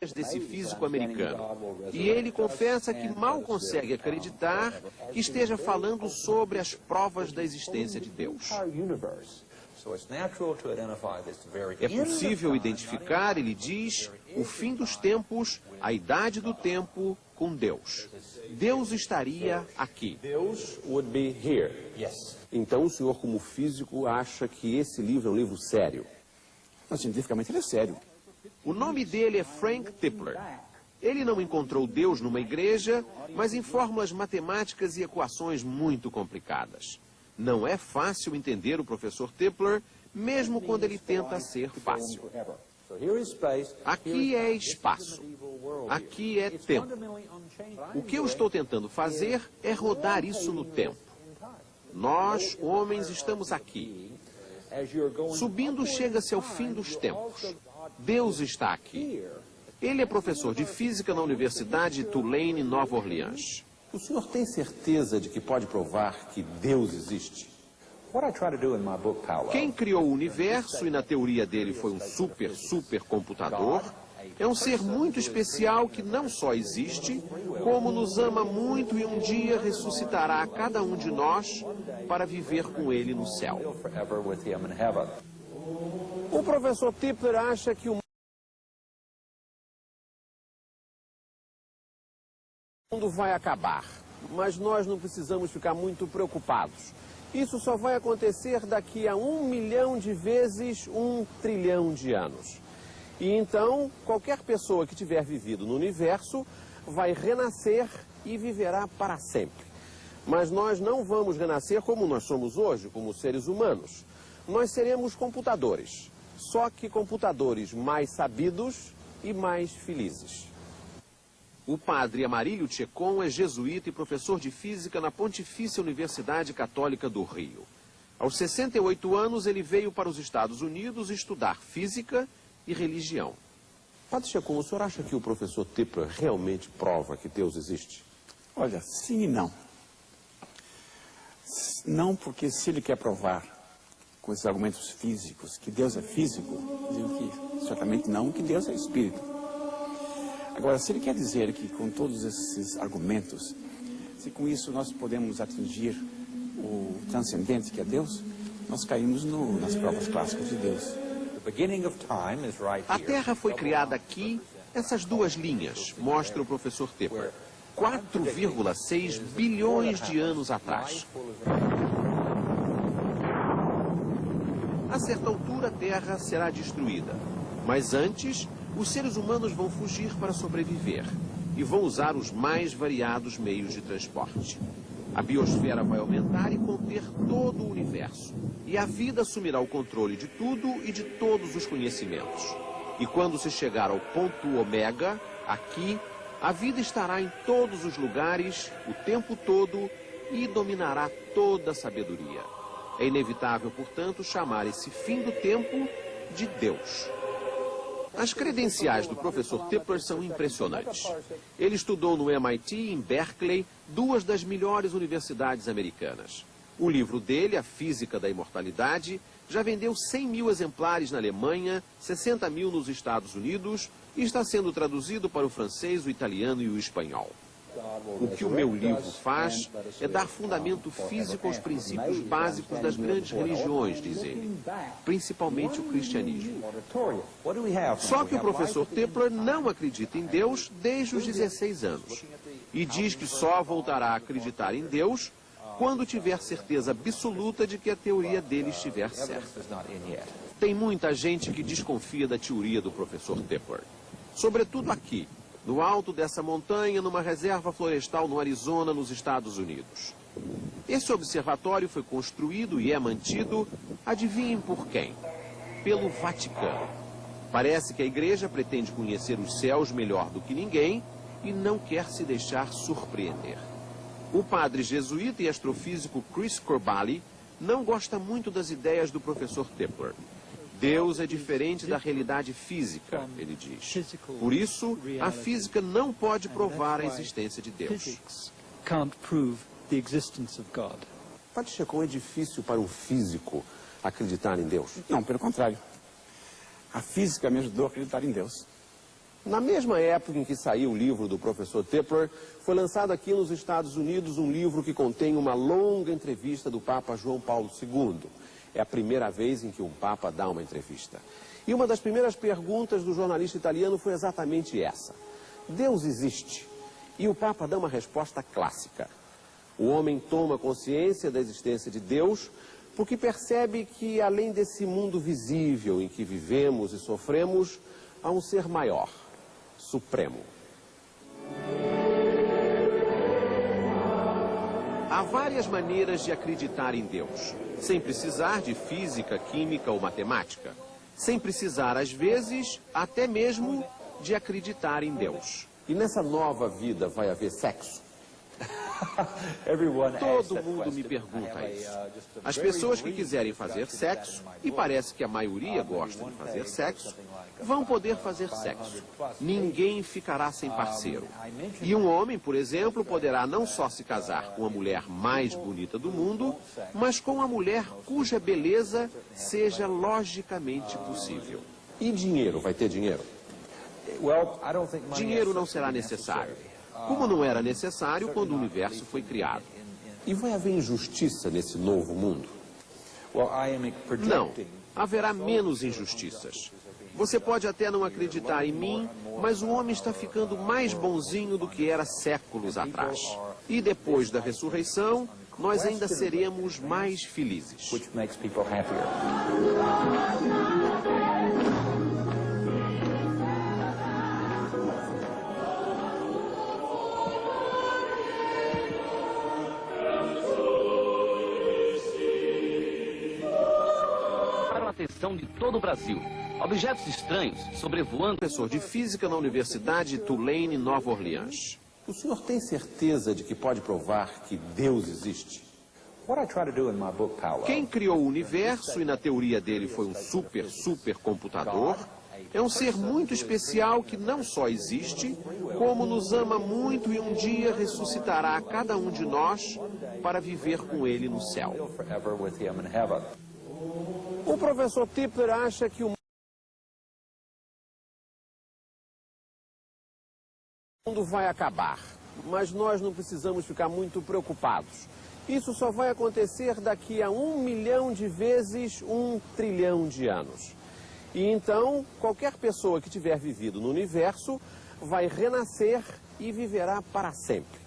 desse físico americano. E ele confessa que mal consegue acreditar que esteja falando sobre as provas da existência de Deus. É possível identificar, ele diz, o fim dos tempos, a idade do tempo com Deus. Deus estaria aqui. Deus would be here. Yes. Então o senhor, como físico, acha que esse livro é um livro sério? Não, cientificamente ele é sério. O nome dele é Frank Tipler. Ele não encontrou Deus numa igreja, mas em fórmulas matemáticas e equações muito complicadas. Não é fácil entender o professor Tipler, mesmo quando ele tenta ser fácil. Aqui é espaço. Aqui é tempo. O que eu estou tentando fazer é rodar isso no tempo. Nós, homens, estamos aqui. Subindo, chega-se ao fim dos tempos. Deus está aqui. Ele é professor de física na Universidade de Tulane, Nova Orleans. O senhor tem certeza de que pode provar que Deus existe? Quem criou o universo, e na teoria dele foi um supercomputador, é um ser muito especial que não só existe, como nos ama muito e um dia ressuscitará cada um de nós para viver com ele no céu. O professor Tipler acha que o mundo vai acabar, mas nós não precisamos ficar muito preocupados. Isso só vai acontecer daqui a 1 milhão de vezes 1 trilhão de anos. E então, qualquer pessoa que tiver vivido no universo vai renascer e viverá para sempre. Mas nós não vamos renascer como nós somos hoje, como seres humanos. Nós seremos computadores, só que computadores mais sabidos e mais felizes. O padre Amarílio Checon é jesuíta e professor de física na Pontifícia Universidade Católica do Rio. Aos 68 anos, ele veio para os Estados Unidos estudar física e religião. Padre Checon, o senhor acha que o professor Tipler realmente prova que Deus existe? Olha, sim e não. Não, porque se ele quer provar com esses argumentos físicos que Deus é físico, digo que certamente não, que Deus é espírito. Agora, se ele quer dizer que com todos esses argumentos, se com isso nós podemos atingir o transcendente que é Deus, nós caímos nas provas clássicas de Deus. A Terra foi criada aqui, essas duas linhas, mostra o professor Tipler, 4,6 bilhões de anos atrás. A certa altura, a Terra será destruída, mas antes, os seres humanos vão fugir para sobreviver e vão usar os mais variados meios de transporte. A biosfera vai aumentar e conter todo o universo. E a vida assumirá o controle de tudo e de todos os conhecimentos. E quando se chegar ao ponto ômega, aqui, a vida estará em todos os lugares, o tempo todo, e dominará toda a sabedoria. É inevitável, portanto, chamar esse fim do tempo de Deus. As credenciais do professor Tipler são impressionantes. Ele estudou no MIT e em Berkeley, duas das melhores universidades americanas. O livro dele, A Física da Imortalidade, já vendeu 100 mil exemplares na Alemanha, 60 mil nos Estados Unidos e está sendo traduzido para o francês, o italiano e o espanhol. O que o meu livro faz é dar fundamento físico aos princípios básicos das grandes religiões, diz ele, principalmente o cristianismo. Só que o professor Tipler não acredita em Deus desde os 16 anos e diz que só voltará a acreditar em Deus quando tiver certeza absoluta de que a teoria dele estiver certa. Tem muita gente que desconfia da teoria do professor Tipler, sobretudo aqui, no alto dessa montanha, numa reserva florestal no Arizona, nos Estados Unidos. Esse observatório foi construído e é mantido, adivinhem por quem? Pelo Vaticano. Parece que a igreja pretende conhecer os céus melhor do que ninguém e não quer se deixar surpreender. O padre jesuíta e astrofísico Chris Corbally não gosta muito das ideias do professor Tipler. Deus é diferente da realidade física, ele diz. Por isso, a física não pode provar a existência de Deus. Padre Checon, é difícil para um físico acreditar em Deus? Não, pelo contrário. A física me ajudou a acreditar em Deus. Na mesma época em que saiu o livro do professor Tipler, foi lançado aqui nos Estados Unidos um livro que contém uma longa entrevista do Papa João Paulo II. É a primeira vez em que um Papa dá uma entrevista. E uma das primeiras perguntas do jornalista italiano foi exatamente essa: Deus existe? E o Papa dá uma resposta clássica. O homem toma consciência da existência de Deus porque percebe que, além desse mundo visível em que vivemos e sofremos, há um ser maior, supremo. Há várias maneiras de acreditar em Deus, sem precisar de física, química ou matemática. Sem precisar, às vezes, até mesmo de acreditar em Deus. E nessa nova vida vai haver sexo? Todo mundo me pergunta isso. As pessoas que quiserem fazer sexo, e parece que a maioria gosta de fazer sexo, vão poder fazer sexo. Ninguém ficará sem parceiro. E um homem, por exemplo, poderá não só se casar com a mulher mais bonita do mundo, mas com a mulher cuja beleza seja logicamente possível. E dinheiro? Vai ter dinheiro? Dinheiro não será necessário, como não era necessário quando o universo foi criado. E vai haver injustiça nesse novo mundo? Não, haverá menos injustiças. Você pode até não acreditar em mim, mas o homem está ficando mais bonzinho do que era séculos atrás. E depois da ressurreição, nós ainda seremos mais felizes. Atenção de todo o Brasil. Objetos estranhos sobrevoando. Professor de física na Universidade Tulane, Nova Orleans. O senhor tem certeza de que pode provar que Deus existe? Quem criou o universo, e na teoria dele foi um supercomputador, é um ser muito especial que não só existe, como nos ama muito e um dia ressuscitará cada um de nós para viver com ele no céu. O professor Tipler acha que o mundo vai acabar, mas nós não precisamos ficar muito preocupados. Isso só vai acontecer daqui a 1 milhão de vezes 1 trilhão de anos. E então, qualquer pessoa que tiver vivido no universo vai renascer e viverá para sempre.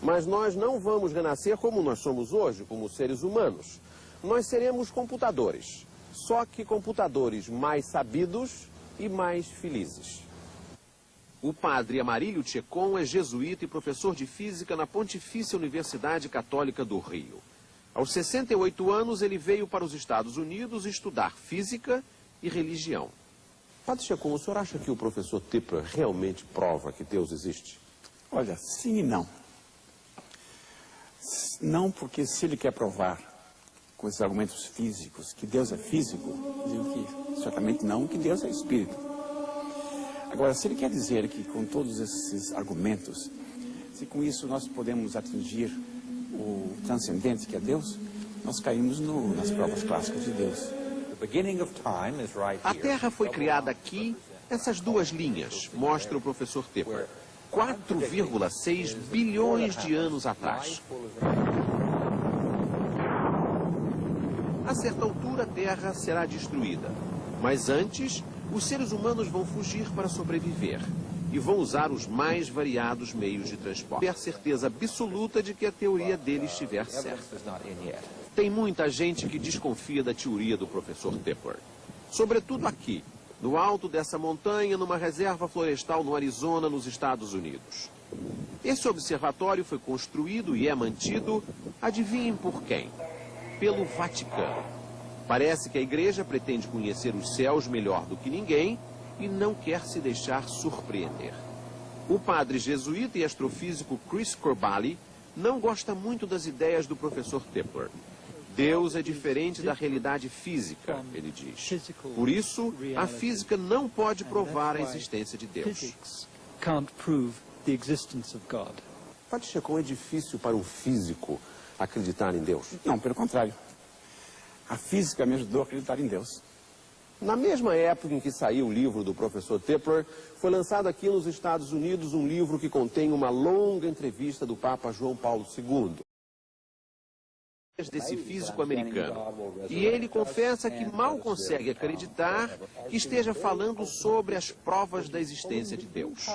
Mas nós não vamos renascer como nós somos hoje, como seres humanos. Nós seremos computadores. Só que computadores mais sabidos e mais felizes. O padre Amarílio Checon é jesuíta e professor de física na Pontifícia Universidade Católica do Rio. Aos 68 anos, ele veio para os Estados Unidos estudar física e religião. Padre Checon, o senhor acha que o professor Tipler realmente prova que Deus existe? Olha, sim e não. Não, porque se ele quer provar com esses argumentos físicos que Deus é físico, digo que certamente não, que Deus é espírito. Agora, se ele quer dizer que com todos esses argumentos, se com isso nós podemos atingir o transcendente que é Deus, nós caímos nas provas clássicas de Deus. A Terra foi criada aqui, essas duas linhas, mostra o professor Tipler, 4,6 bilhões de anos atrás. A certa altura, a Terra será destruída. Mas antes, os seres humanos vão fugir para sobreviver. E vão usar os mais variados meios de transporte. Ter certeza absoluta de que a teoria dele estiver certa. Tem muita gente que desconfia da teoria do professor Tipler. Sobretudo aqui, no alto dessa montanha, numa reserva florestal no Arizona, nos Estados Unidos. Esse observatório foi construído e é mantido, adivinhem por quem? Pelo Vaticano. Parece que a igreja pretende conhecer os céus melhor do que ninguém e não quer se deixar surpreender. O padre jesuíta e astrofísico Chris Corbally não gosta muito das ideias do professor Tipler. Deus é diferente da realidade física, ele diz. Por isso, a física não pode provar a existência de Deus. Padre Checon, é difícil para um físico acreditar em Deus? Não, pelo contrário. A física me ajudou a acreditar em Deus. Na mesma época em que saiu o livro do professor Tipler, foi lançado aqui nos Estados Unidos um livro que contém uma longa entrevista do Papa João Paulo II. Desse físico americano. E ele confessa que mal consegue acreditar que esteja falando sobre as provas da existência de Deus.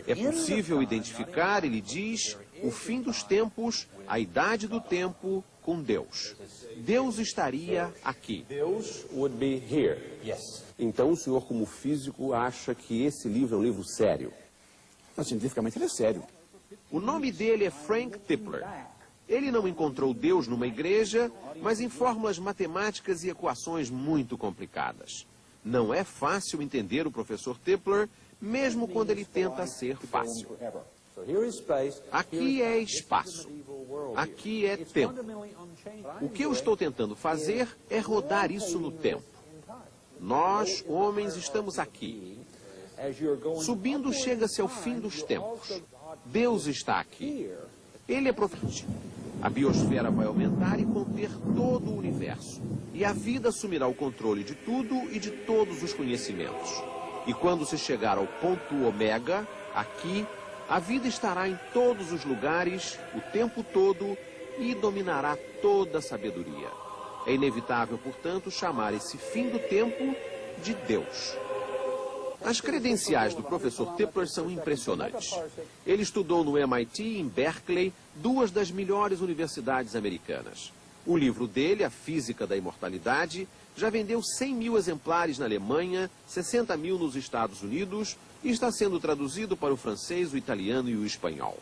É possível identificar, ele diz, o fim dos tempos, a idade do tempo com Deus. Deus estaria aqui. Deus would be here. Yes. Então o senhor, como físico, acha que esse livro é um livro sério? Mas, cientificamente ele é sério. O nome dele é Frank Tipler. Ele não encontrou Deus numa igreja, mas em fórmulas matemáticas e equações muito complicadas. Não é fácil entender o professor Tipler, mesmo quando ele tenta ser fácil. Aqui é espaço. Aqui é tempo. O que eu estou tentando fazer é rodar isso no tempo. Nós, homens, estamos aqui. Subindo, chega-se ao fim dos tempos. Deus está aqui. Ele é profético. A biosfera vai aumentar e conter todo o universo. E a vida assumirá o controle de tudo e de todos os conhecimentos. E quando se chegar ao ponto ômega, aqui, a vida estará em todos os lugares, o tempo todo, e dominará toda a sabedoria. É inevitável, portanto, chamar esse fim do tempo de Deus. As credenciais do professor Tipler são impressionantes. Ele estudou no MIT e em Berkeley, duas das melhores universidades americanas. O livro dele, A Física da Imortalidade, já vendeu 100 mil exemplares na Alemanha, 60 mil nos Estados Unidos e está sendo traduzido para o francês, o italiano e o espanhol.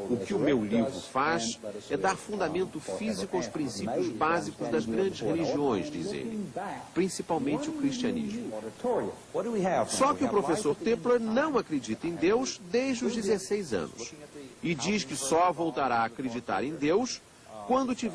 O que o meu livro faz é dar fundamento físico aos princípios básicos das grandes religiões, diz ele, principalmente o cristianismo. Só que o professor Tipler não acredita em Deus desde os 16 anos e diz que só voltará a acreditar em Deus quando tiver